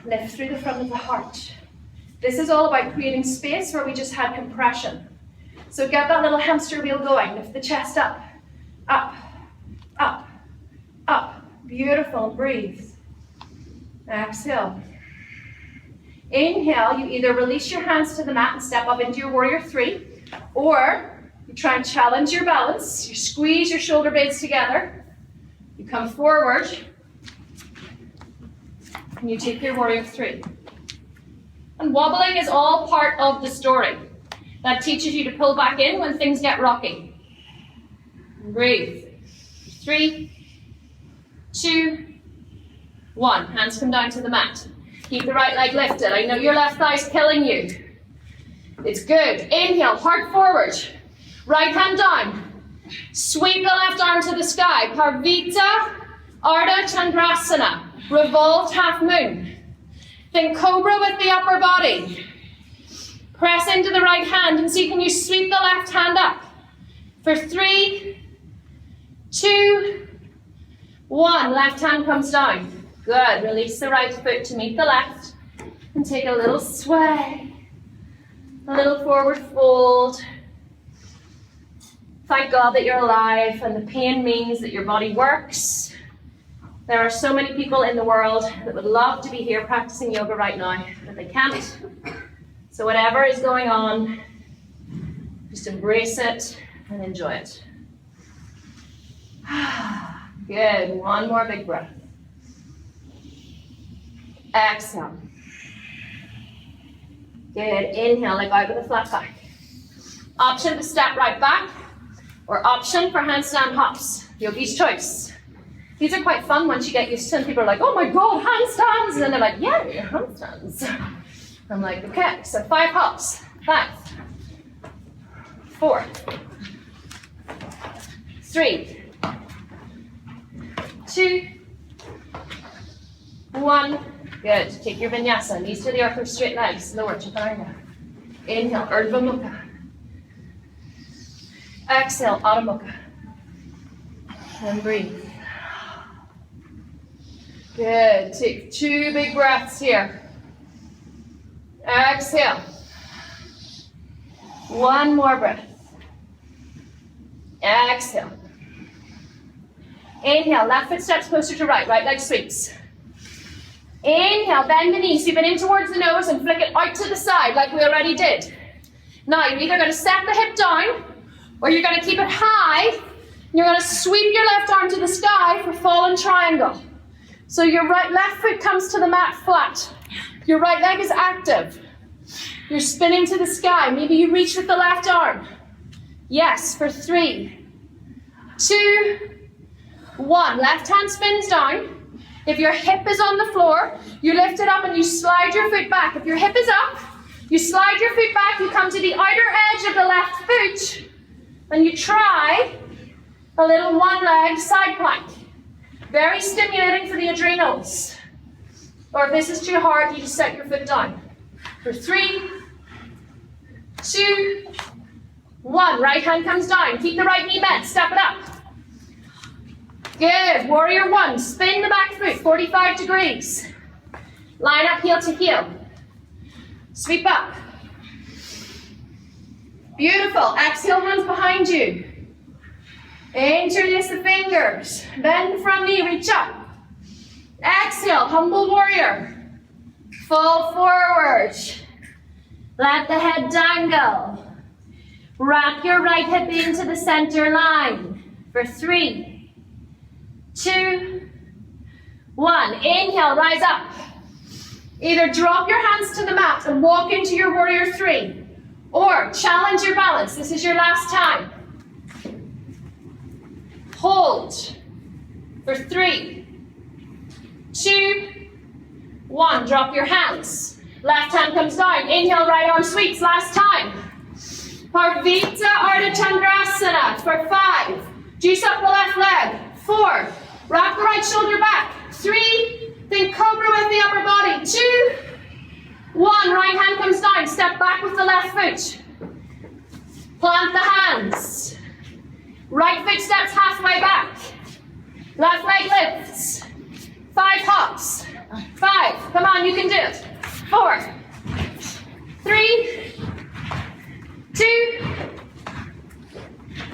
Lift through the front of the heart. This is all about creating space where we just had compression. So get that little hamster wheel going. Lift the chest up, up, up, up. Beautiful. Breathe. Exhale. Inhale, you either release your hands to the mat and step up into your warrior three, or you try and challenge your balance. You squeeze your shoulder blades together. You come forward, and you take your warrior three. And wobbling is all part of the story. That teaches you to pull back in when things get rocky. Breathe. 3, 2, 1. Hands come down to the mat. Keep the right leg lifted. I know your left thigh's killing you. It's good. Inhale, heart forward. Right hand down. Sweep the left arm to the sky. Parvita, Ardha Chandrasana. Revolved half moon. Think cobra with the upper body. Press into the right hand and see, can you sweep the left hand up? For 3, 2, 1. Left hand comes down. Good. Release the right foot to meet the left and take a little sway. A little forward fold. Thank God that you're alive and the pain means that your body works. There are so many people in the world that would love to be here practicing yoga right now, but they can't. So whatever is going on, just embrace it and enjoy it. Good. One more big breath. Exhale. Good. Inhale, leg out with a flat back. Option to step right back, or option for handstand hops. Yogi's choice. These are quite fun once you get used to them. People are like, oh my God, handstands. And then they're like, yeah, handstands. I'm like, okay, so 5 hops. 5, 4, 3, 2, 1. Good. Take your vinyasa. Knees to the earth with straight legs. Lower chaturanga. Inhale, Urdhva Mukha. Exhale, Adho Mukha. And breathe. Good. Take 2 big breaths here. Exhale. 1 more breath. Exhale. Inhale. Left foot steps closer to right. Right leg sweeps. Inhale, bend the knee, sweep it in towards the nose and flick it out to the side like we already did. Now you're either going to set the hip down or you're going to keep it high and you're going to sweep your left arm to the sky for fallen triangle. So your left foot comes to the mat flat. Your right leg is active. You're spinning to the sky. Maybe you reach with the left arm. Yes, for 3, 2, 1. Left hand spins down. If your hip is on the floor, you lift it up and you slide your foot back. If your hip is up, you slide your foot back, you come to the outer edge of the left foot, and you try a little one-leg side plank. Very stimulating for the adrenals. Or if this is too hard, you just set your foot down. For 3, 2, 1. Right hand comes down. Keep the right knee bent. Step it up. Good. Warrior 1. Spin the back foot 45 degrees. Line up heel to heel. Sweep up. Beautiful. Exhale, hands behind you. Interlace the fingers. Bend the front knee, reach up. Exhale, humble warrior. Fall forward. Let the head dangle. Wrap your right hip into the center line. For 3, 2, 1. Inhale, rise up. Either drop your hands to the mat and walk into your warrior three, or challenge your balance. This is your last time. Hold for 3, 2, 1. Drop your hands. Left hand comes down. Inhale, right arm sweeps. Last time. Parvita Ardha Chandrasana for 5. Juice up the left leg. 4. Wrap the right shoulder back. 3. Think cobra with the upper body. 2, 1. Right hand comes down. Step back with the left foot. Plant the hands. Right foot steps halfway back. Left leg lifts. 5 hops. 5. Come on, you can do it. 4, 3, 2,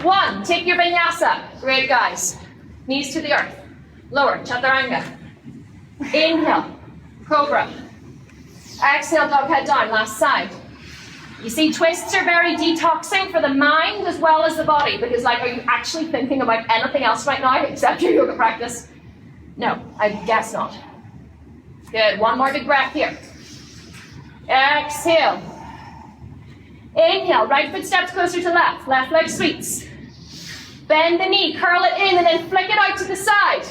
1. Take your vinyasa. Great, guys. Knees to the earth. Lower, chaturanga. Inhale, cobra. Exhale, dog head down. Last side. You see, twists are very detoxing for the mind as well as the body, because like, are you actually thinking about anything else right now except your yoga practice? No, I guess not. Good, one more big breath here. Exhale. Inhale, right foot steps closer to left. Left leg sweeps. Bend the knee, curl it in, and then flick it out to the side.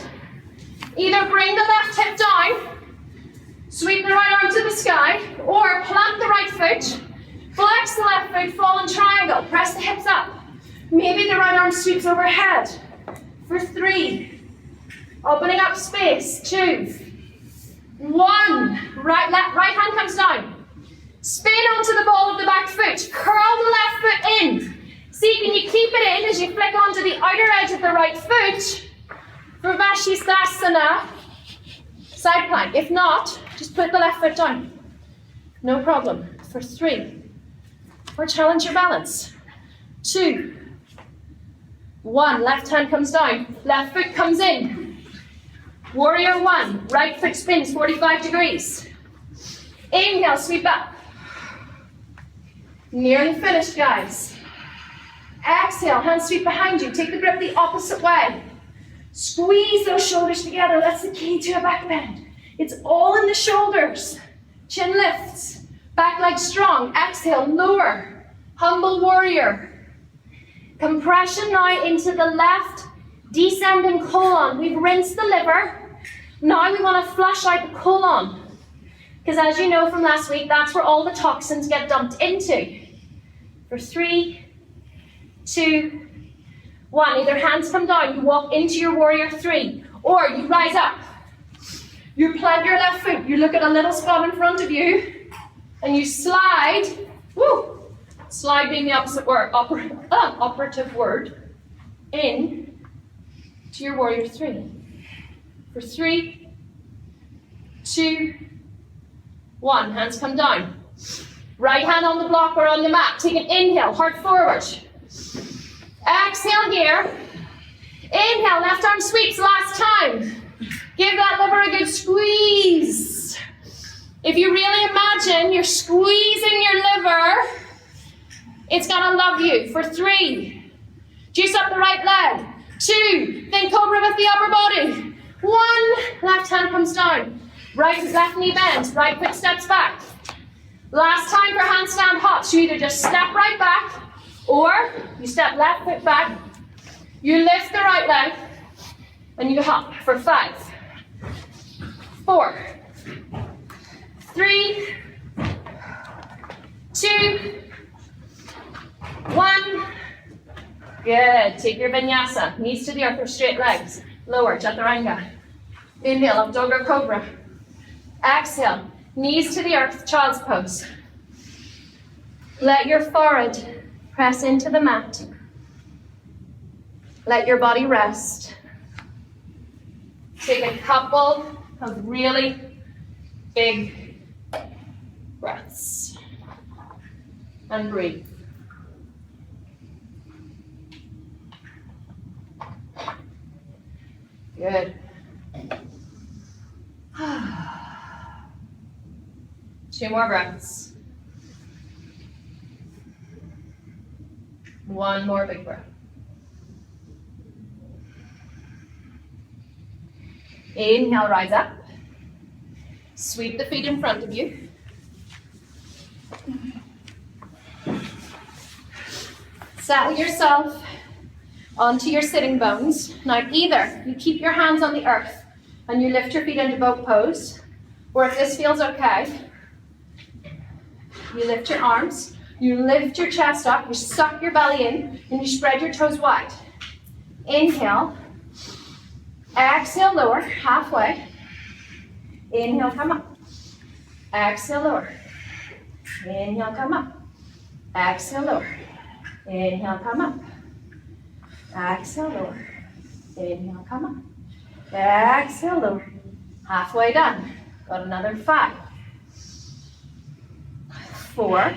Either bring the left hip down, sweep the right arm to the sky, or plant the right foot, flex the left foot, fall in triangle, press the hips up. Maybe the right arm sweeps overhead. For 3, opening up space. 2, 1. Right hand comes down. Spin onto the ball of the back foot. Curl the left foot in. See, can you keep it in as you flick onto the outer edge of the right foot? For Vashisthasana, side plank. If not, just put the left foot down. No problem. For 3, or challenge your balance. 2, 1. Left hand comes down. Left foot comes in. Warrior 1. Right foot spins 45 degrees. Inhale, sweep up. Nearly finished, guys. Exhale, hands sweep behind you. Take the grip the opposite way. Squeeze those shoulders together. That's the key to a back bend. It's all in the shoulders. Chin lifts. Back leg strong. Exhale, lower. Humble warrior. Compression now into the left descending colon. We've rinsed the liver. Now we want to flush out the colon. Because as you know from last week, that's where all the toxins get dumped into. For 3, 2, 1. Either hands come down, you walk into your warrior 3, or you rise up. You plant your left foot, you look at a little spot in front of you, and you slide, woo, slide being the opposite word, operative word, in to your warrior 3. For 3, 2, 1. Hands come down. Right hand on the block or on the mat. Take an inhale, heart forward. Exhale here. Inhale, left arm sweeps. Last time. Give that liver a good squeeze. If you really imagine you're squeezing your liver, it's gonna love you. For 3, juice up the right leg. 2, then cobra with the upper body. 1, left hand comes down. Left knee bends, right foot steps back. Last time for handstand hops, you either just step right back, or you step left foot back, you lift the right leg, and you hop for 5, 4, 3, 2, 1. Good. Take your vinyasa. Knees to the earth or straight legs. Lower, chaturanga. Inhale, up dog or cobra. Exhale, knees to the earth, child's pose. Let your forehead press into the mat. Let your body rest. Take a couple of really big breaths. And breathe. Good. 2 more breaths. 1 more big breath. Inhale, rise up. Sweep the feet in front of you. Settle yourself onto your sitting bones. Now either you keep your hands on the earth and you lift your feet into boat pose, or if this feels okay, you lift your arms, you lift your chest up, you suck your belly in, and you spread your toes wide. Inhale, exhale, lower, halfway. Inhale, come up. Exhale, lower. Inhale, come up. Exhale, lower. Inhale, come up. Exhale, lower. Inhale, come up. Exhale, lower. Halfway done. Got another 5, 4,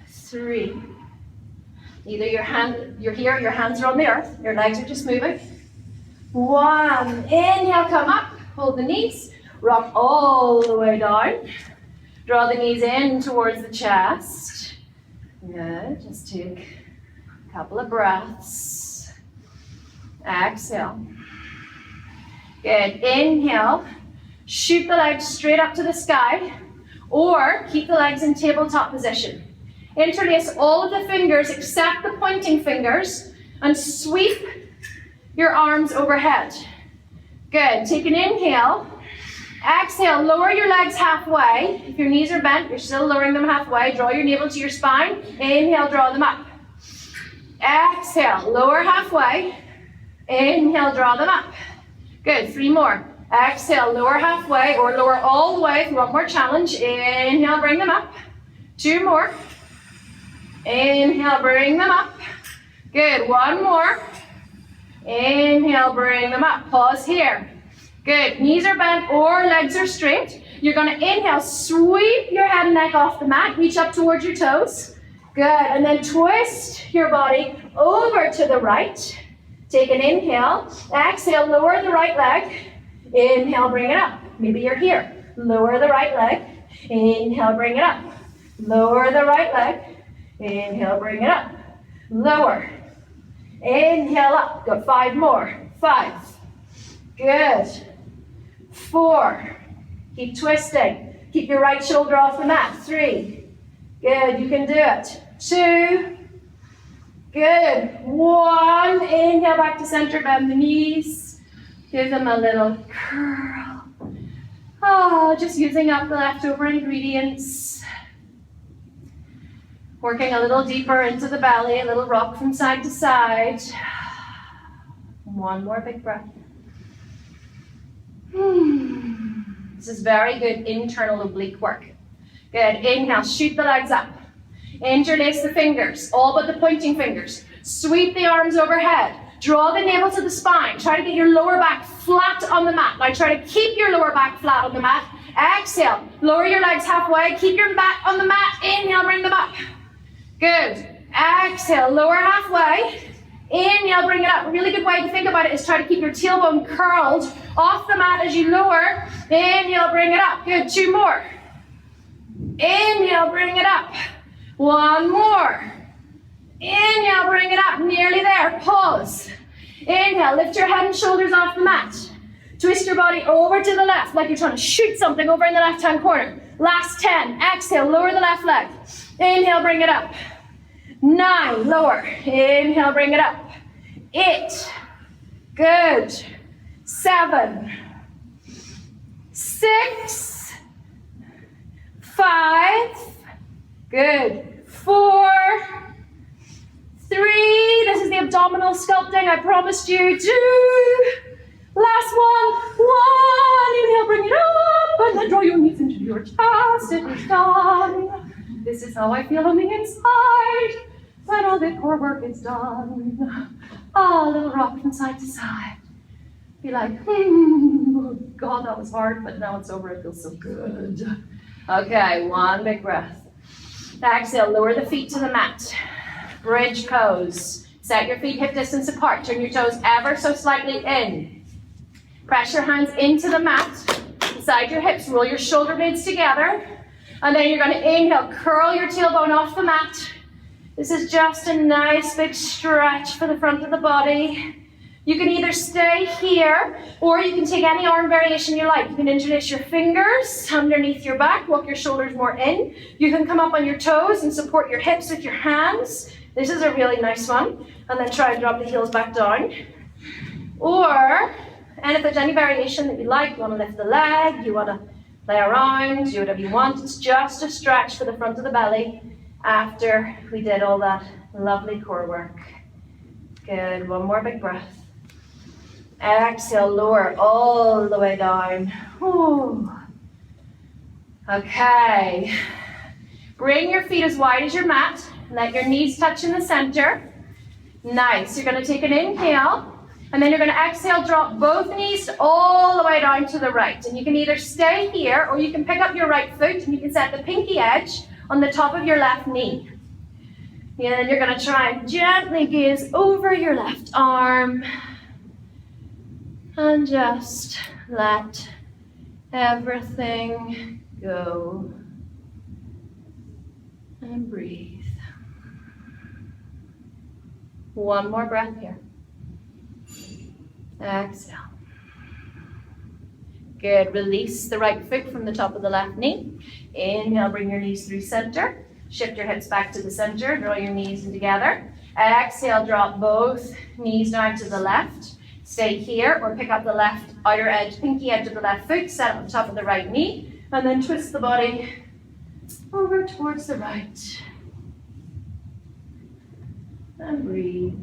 3. Either you're here, your hands are on the earth, your legs are just moving. 1. Inhale, come up. Hold the knees. Rock all the way down. Draw the knees in towards the chest. Good. Just take a couple of breaths. Exhale. Good. Inhale. Shoot the legs straight up to the sky, or keep the legs in tabletop position. Interlace all of the fingers except the pointing fingers and sweep your arms overhead. Good. Take an inhale. Exhale. Lower your legs halfway. If your knees are bent, you're still lowering them halfway. Draw your navel to your spine. Inhale, draw them up. Exhale. Lower halfway. Inhale, draw them up. Good. 3 more. Exhale. Lower halfway or lower all the way if you want more challenge. Inhale, bring them up. 2 more. Inhale, bring them up. Good. 1 more. Inhale, bring them up. Pause here. Good. Knees are bent or legs are straight. You're going to inhale, sweep your head and neck off the mat. Reach up towards your toes. Good. And then twist your body over to the right. Take an inhale. Exhale, lower the right leg. Inhale, bring it up. Maybe you're here. Lower the right leg. Inhale, bring it up. Lower the right leg. Inhale, bring it up. Lower. Inhale up. Got 5 more. 5. Good. 4. Keep twisting. Keep your right shoulder off the mat. 3. Good. You can do it. 2. Good. 1. Inhale back to center. Bend the knees. Give them a little curl. Oh, just using up the leftover ingredients. Working a little deeper into the belly, a little rock from side to side. 1 more big breath. This is very good internal oblique work. Good. Inhale, shoot the legs up. Interlace the fingers, all but the pointing fingers. Sweep the arms overhead. Draw the navel to the spine. Try to get your lower back flat on the mat. Now try to keep your lower back flat on the mat. Exhale. Lower your legs halfway. Keep your back on the mat. Inhale, bring them up. Good. Exhale, lower halfway. Inhale, bring it up. A really good way to think about it is try to keep your tailbone curled off the mat as you lower. Inhale, bring it up. Good. 2 more. Inhale, bring it up. 1 more. Inhale, bring it up. Nearly there. Pause. Inhale, lift your head and shoulders off the mat. Twist your body over to the left like you're trying to shoot something over in the left-hand corner. Last 10. Exhale, lower the left leg. Inhale, bring it up. 9, lower. Inhale, bring it up. 8. Good. 7. 6. 5. Good. 4. 3. This is the abdominal sculpting I promised you. 2. Last one. 1. Inhale, bring it up. And then draw your knees into your chest. It is done. This is how I feel on the inside when all the core work is done. Oh, a little rock from side to side. Be like, oh God, that was hard, but now it's over. It feels so good. Okay, 1 big breath. Exhale, lower the feet to the mat. Bridge pose. Set your feet hip distance apart. Turn your toes ever so slightly in. Press your hands into the mat. Beside your hips, roll your shoulder blades together. And then you're going to inhale, curl your tailbone off the mat. This is just a nice big stretch for the front of the body. You can either stay here, or you can take any arm variation you like. You can introduce your fingers underneath your back, walk your shoulders more in. You can come up on your toes and support your hips with your hands. This is a really nice one. And then try and drop the heels back down. Or, and if there's any variation that you like, you want to lift the leg, you want to play around, do whatever you want. It's just a stretch for the front of the belly after we did all that lovely core work. Good, one more big breath. Exhale, lower all the way down. Ooh. Okay. Bring your feet as wide as your mat. Let your knees touch in the center. Nice. You're going to take an inhale, and then you're going to exhale, drop both knees all the way down to the right. And you can either stay here, or you can pick up your right foot, and you can set the pinky edge on the top of your left knee. And then you're going to try and gently gaze over your left arm. And just let everything go. And breathe. One more breath here. Exhale. Good. Release the right foot from the top of the left knee. Inhale, bring your knees through center. Shift your hips back to the center. Draw your knees in together. Exhale, drop both knees down to the left. Stay here, or pick up the left outer edge, pinky edge of the left foot, set on the top of the right knee, and then twist the body over towards the right. And breathe.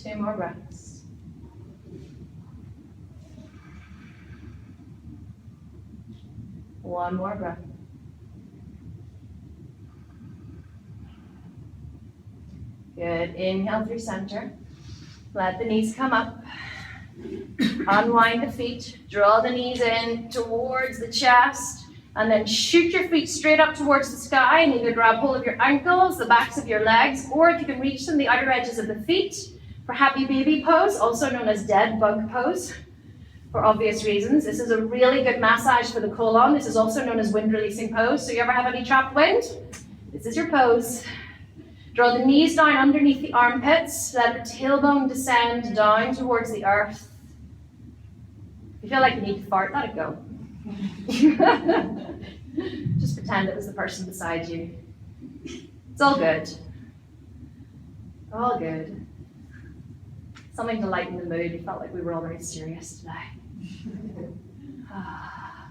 2 more breaths. One more breath. Good. Inhale through center. Let the knees come up. Unwind the feet. Draw the knees in towards the chest. And then shoot your feet straight up towards the sky, and either grab hold of your ankles, the backs of your legs, or if you can reach them, the outer edges of the feet for happy baby pose, also known as dead bug pose. For obvious reasons. This is a really good massage for the colon. This is also known as wind releasing pose. So you ever have any trapped wind? This is your pose. Draw the knees down underneath the armpits. Let the tailbone descend down towards the earth. If you feel like you need to fart, let it go. Just pretend it was the person beside you. It's all good. All good. Something to lighten the mood. It felt like we were all very serious today.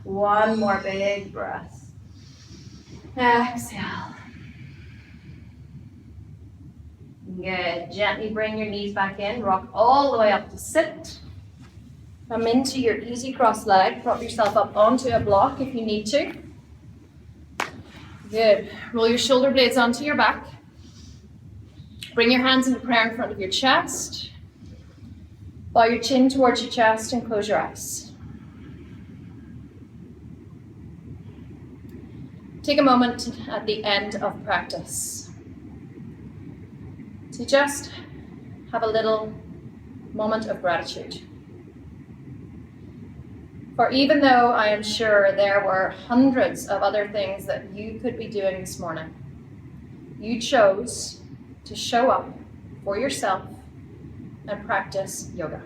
One more big breath. Exhale. Good. Gently bring your knees back in. Rock all the way up to sit. Come into your easy cross leg. Prop yourself up onto a block if you need to. Good. Roll your shoulder blades onto your back. Bring your hands into prayer in front of your chest. Bow your chin towards your chest and close your eyes. Take a moment at the end of practice to just have a little moment of gratitude. For even though I am sure there were hundreds of other things that you could be doing this morning, you chose to show up for yourself and practice yoga.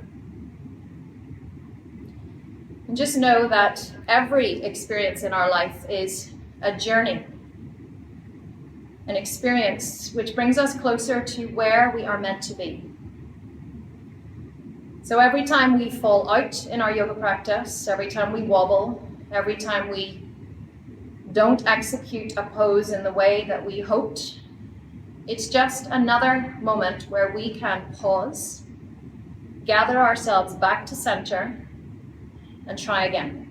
And just know that every experience in our life is a journey, an experience which brings us closer to where we are meant to be. So every time we fall out in our yoga practice, every time we wobble, every time we don't execute a pose in the way that we hoped, it's just another moment where we can pause, gather ourselves back to center, and try again.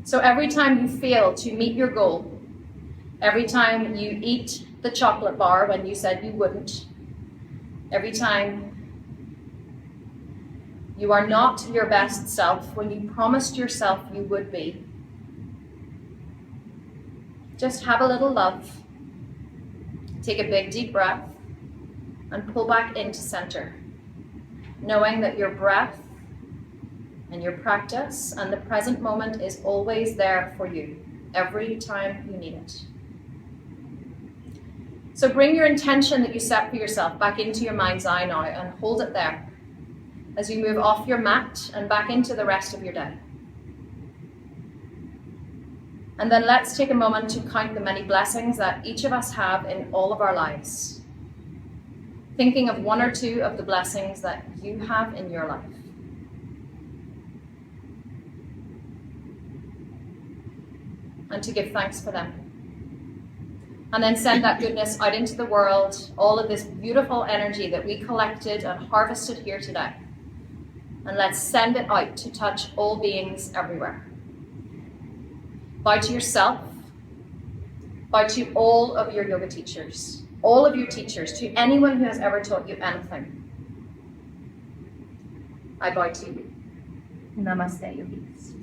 So every time you fail to meet your goal, every time you eat the chocolate bar when you said you wouldn't, every time you are not your best self when you promised yourself you would be, just have a little love. Take a big deep breath and pull back into center, knowing that your breath and your practice and the present moment is always there for you every time you need it. So bring your intention that you set for yourself back into your mind's eye now and hold it there as you move off your mat and back into the rest of your day. And then let's take a moment to count the many blessings that each of us have in all of our lives. Thinking of one or two of the blessings that you have in your life. And to give thanks for them. And then send that goodness out into the world, all of this beautiful energy that we collected and harvested here today. And let's send it out to touch all beings everywhere. Bow to yourself. Bow to all of your yoga teachers, all of your teachers, to anyone who has ever taught you anything. I bow to you. Namaste, yogis.